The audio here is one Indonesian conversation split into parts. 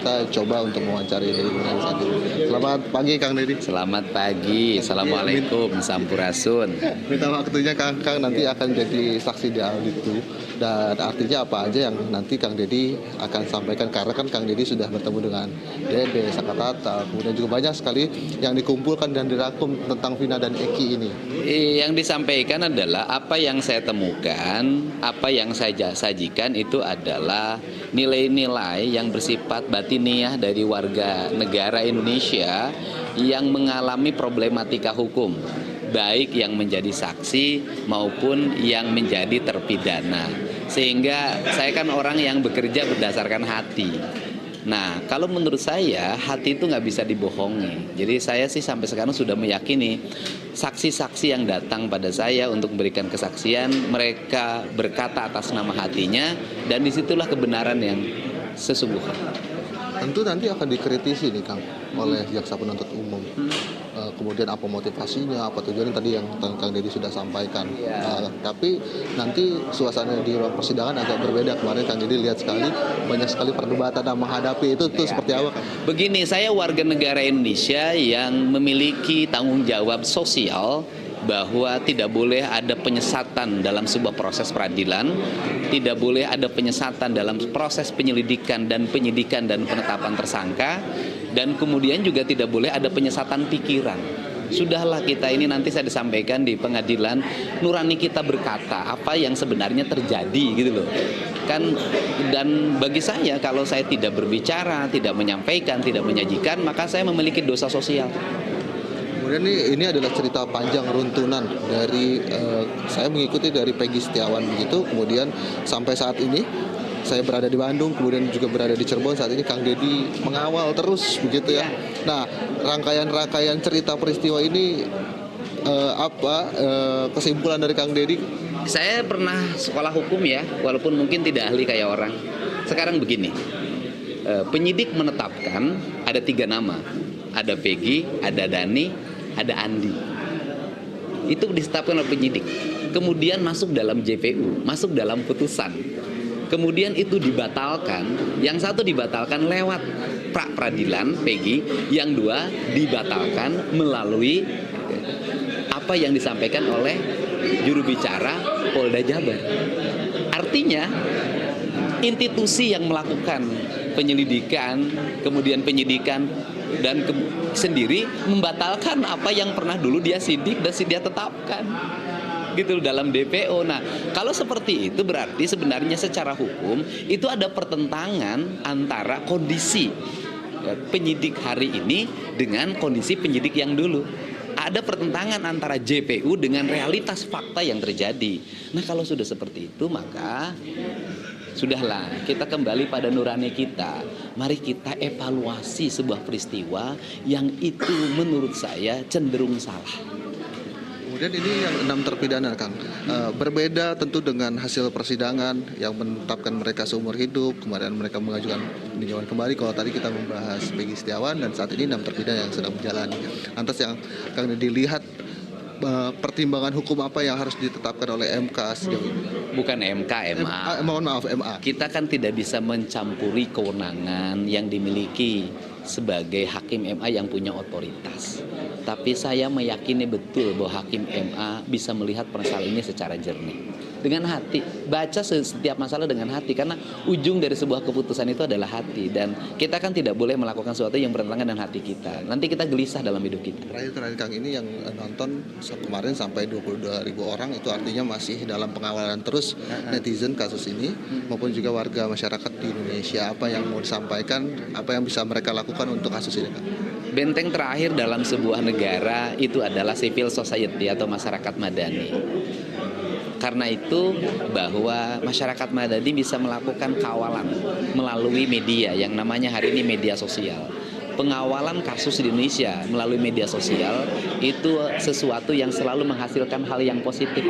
kita coba untuk mewawancari Deddy Mulyadi saat ini. Selamat pagi Kang Deddy. Selamat pagi, Assalamualaikum, Sampurasun. Minta waktunya Kang nanti akan jadi saksi di audit itu, dan artinya apa aja yang nanti Kang Deddy akan sampaikan, karena kan Kang Deddy sudah bertemu dengan Dede, Sakatata, kemudian juga banyak sekali yang dikumpulkan dan dirangkum tentang Vina dan Eki ini. Yang disampaikan adalah apa yang saya temukan, apa yang saya sajikan itu adalah nilai-nilai yang bersifat batiniah dari warga negara Indonesia yang mengalami problematika hukum, baik yang menjadi saksi maupun yang menjadi terpidana. Sehingga saya kan orang yang bekerja berdasarkan hati. Nah, kalau menurut saya hati itu nggak bisa dibohongi. Jadi saya sih sampai sekarang sudah meyakini saksi-saksi yang datang pada saya untuk memberikan kesaksian, mereka berkata atas nama hatinya, dan disitulah kebenaran yang sesungguhnya. Tentu nanti akan dikritisi nih Kang oleh jaksa penuntut umum. Kemudian apa motivasinya, apa tujuannya tadi yang Kang Deddy sudah sampaikan. Tapi nanti suasana di ruang persidangan agak berbeda. Kemarin Kang Deddy lihat sekali banyak sekali perdebatan dan menghadapi itu seperti apa Kang? Begini, saya warga negara Indonesia yang memiliki tanggung jawab sosial bahwa tidak boleh ada penyesatan dalam sebuah proses peradilan, tidak boleh ada penyesatan dalam proses penyelidikan dan penyidikan dan penetapan tersangka, dan kemudian juga tidak boleh ada penyesatan pikiran. Sudahlah kita ini nanti saya disampaikan di pengadilan, nurani kita berkata apa yang sebenarnya terjadi gitu loh. Kan, dan bagi saya kalau saya tidak berbicara, tidak menyampaikan, tidak menyajikan, maka saya memiliki dosa sosial. Kemudian ini adalah cerita panjang runtunan dari saya mengikuti dari Peggy Setiawan begitu, kemudian sampai saat ini saya berada di Bandung, kemudian juga berada di Cirebon. Saat ini Kang Deddy mengawal terus begitu ya. Nah, rangkaian cerita peristiwa ini kesimpulan dari Kang Deddy? Saya pernah sekolah hukum ya, walaupun mungkin tidak ahli kayak orang. Sekarang begini, penyidik menetapkan ada 3 nama, ada Peggy, ada Dani, ada Andi. Itu ditetapkan oleh penyidik. Kemudian masuk dalam JPU, masuk dalam putusan. Kemudian itu dibatalkan. Yang satu dibatalkan lewat pra peradilan Peggy, yang 2 dibatalkan melalui apa yang disampaikan oleh juru bicara Polda Jabar. Artinya institusi yang melakukan penyelidikan, kemudian penyidikan dan sendiri membatalkan apa yang pernah dulu dia sidik dan dia tetapkan gitu dalam DPO. Nah, kalau seperti itu berarti sebenarnya secara hukum itu ada pertentangan antara kondisi penyidik hari ini dengan kondisi penyidik yang dulu. Ada pertentangan antara JPU dengan realitas fakta yang terjadi. Nah, kalau sudah seperti itu maka sudahlah, kita kembali pada nurani kita. Mari kita evaluasi sebuah peristiwa yang itu menurut saya cenderung salah. Kemudian ini yang 6 terpidana Kang, berbeda tentu dengan hasil persidangan yang menetapkan mereka seumur hidup, kemudian mereka mengajukan peninjauan kembali. Kalau tadi kita membahas Peggy Setiawan, dan saat ini 6 terpidana yang sedang menjalani. Lantas yang Kang dilihat pertimbangan hukum apa yang harus ditetapkan oleh MK sejauh ini? Bukan MK, MA. Mohon maaf, MA. Kita kan tidak bisa mencampuri kewenangan yang dimiliki sebagai hakim MA yang punya otoritas. Tapi saya meyakini betul bahwa hakim MA bisa melihat permasalahan ini secara jernih. Dengan hati, baca setiap masalah dengan hati, karena ujung dari sebuah keputusan itu adalah hati, dan kita kan tidak boleh melakukan sesuatu yang bertentangan dengan hati kita. Nanti kita gelisah dalam hidup kita. Terakhir Kang, ini yang nonton kemarin sampai 22.000 orang, itu artinya masih dalam pengawalan terus netizen kasus ini maupun juga warga masyarakat di Indonesia. Apa yang mau disampaikan, apa yang bisa mereka lakukan untuk kasus ini Kang? Benteng terakhir dalam sebuah negara itu adalah civil society atau masyarakat madani. Karena itu bahwa masyarakat madani bisa melakukan kawalan melalui media yang namanya hari ini media sosial. Pengawalan kasus di Indonesia melalui media sosial itu sesuatu yang selalu menghasilkan hal yang positif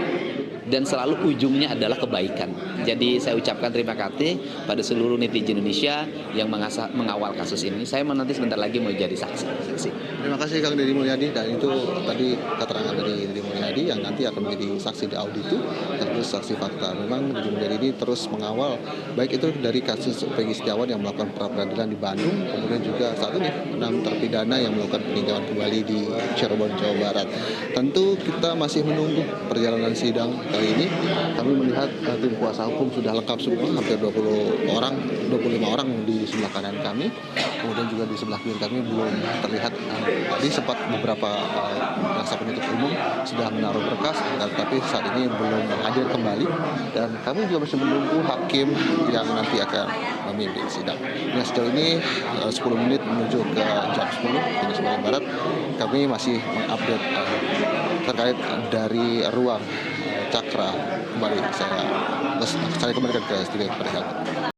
dan selalu ujungnya adalah kebaikan. Jadi saya ucapkan terima kasih pada seluruh netizen Indonesia yang mengawal kasus ini. Saya nanti sebentar lagi mau jadi saksi. Terima kasih Kang Deddy Mulyadi, dan itu tadi keterangan dari Deddy Mulyadi yang nanti akan menjadi saksi di audit itu. kasus saksi fakta. Memang Gedung Mulyadi ini terus mengawal baik itu dari kasus Peggy Setiawan yang melakukan pra-peradilan di Bandung, kemudian juga saat ini 6 terpidana yang melakukan peninjauan kembali di Cirebon, Jawa Barat. Tentu kita masih menunggu perjalanan sidang kali ini. Kami melihat tim kuasa hukum sudah lengkap semua, hampir 25 orang di sebelah kanan kami. Kemudian juga di sebelah kiri kami belum terlihat. Tadi sempat beberapa jaksa penuntut umum sudah menaruh berkas, tapi saat ini belum hadir kembali. Dan kami juga masih menunggu hakim yang nanti akan memimpin sidang. Nah, sejauh ini 10 menit menuju ke jam 10 di Sumatera Barat, kami masih mengupdate terkait dari ruang Cakra. Kembali saya kembalikan ke studio kepada Helmut.